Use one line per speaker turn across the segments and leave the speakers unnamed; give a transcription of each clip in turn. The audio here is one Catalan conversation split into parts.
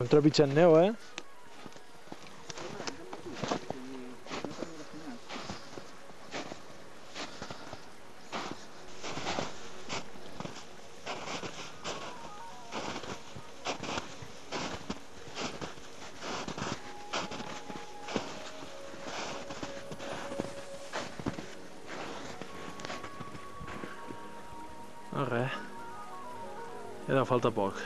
Hem trepitjat neu, eh? No res, ja deu falta poc.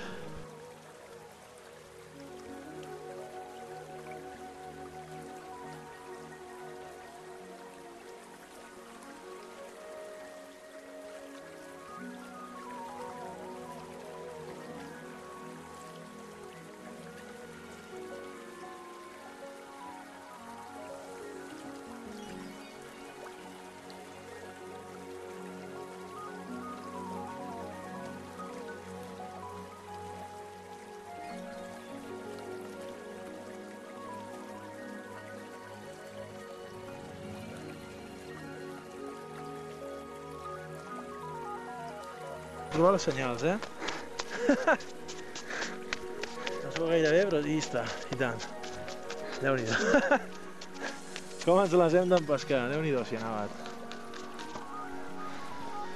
Provar les senyals, eh? No es veu gaire bé, però hi està, i tant. Déu-n'hi-do. Com ens les hem d'empescar, Déu-n'hi-do si ha nevat.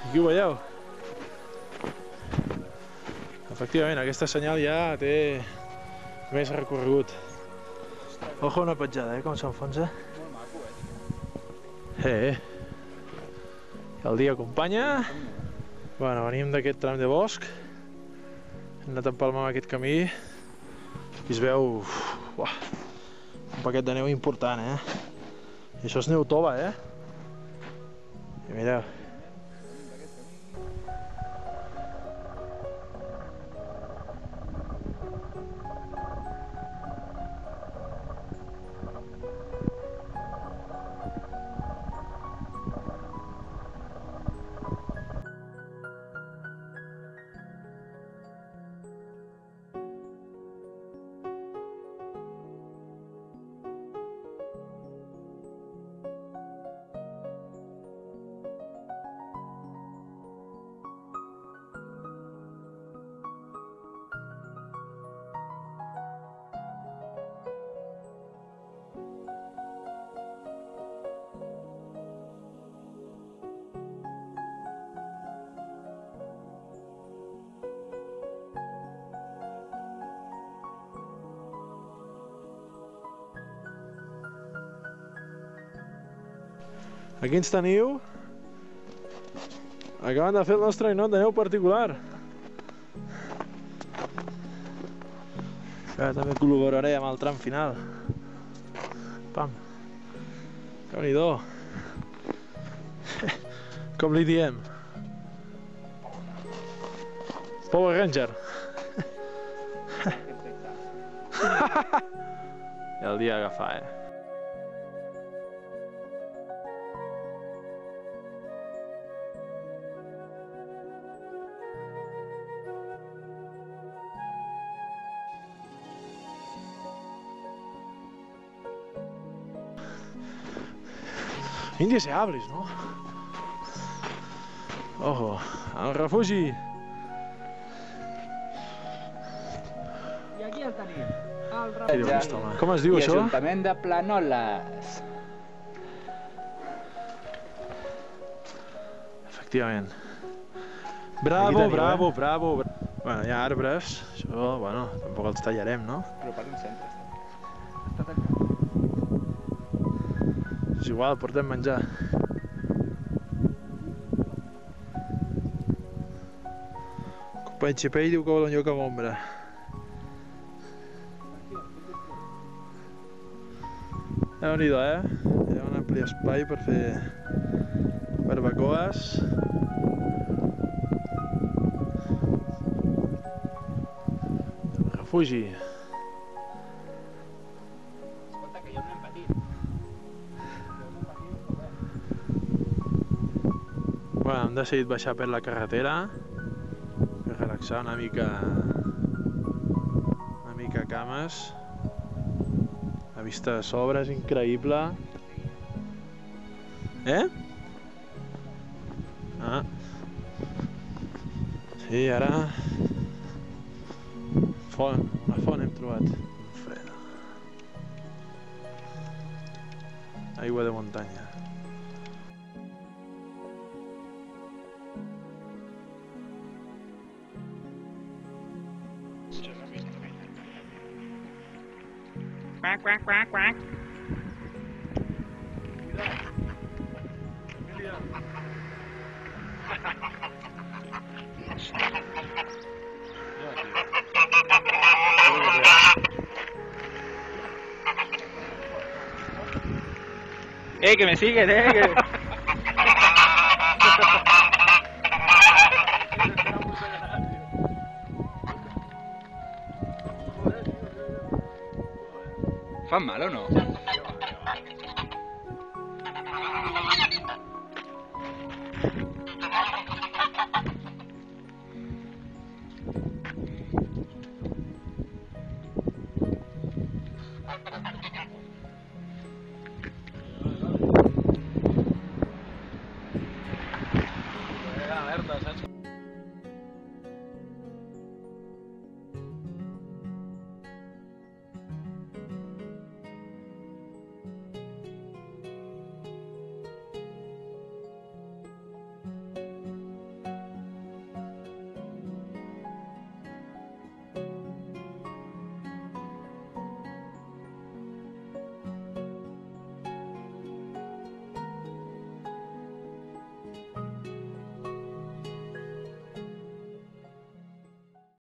Aquí ho veieu? Efectivament, aquesta senyal ja té més recorregut. Ojo una petjada, com s'enfonsa.
Molt maco,
El dia acompanya. Bueno, venim d'aquest tram de bosc. Hem anat empalmant aquest camí. Aquí es veu un paquet de neu important, I això és neu tova, I mireu. Aquí ens teniu. Acaben de fer el nostre ninot de neu particular. Ara també col·laboraré amb el tram final. Pam. Déu-n'hi-do. Com li diem? Power Ranger. I el dia a agafar, Indeseables, no? Ojo, al refugi!
I aquí el tenim, el refugi.
Com es diu això?
Ajuntament de Planoles.
Efectivament. Bravo, bravo, bravo. Bueno, hi ha arbres, això, bueno, tampoc els tallarem, no?
Però per un centre està.
És igual, portem menjar. Company Xipell diu que vol un lloc a l'ombra. Déu-n'hi-do, Hi ha un ampli espai per fer barbacoes. Refugi.
Escolta, que jo no hem patit.
Bueno, hem decidit baixar per la carretera per relaxar una mica cames. La vista de sobre és increïble. Ah. Sí, ara... La font hem trobat? Freda. Aigua de muntanya.
Quack, quack, quack, quack. Que me sigues, que... ¿Fan mal o no?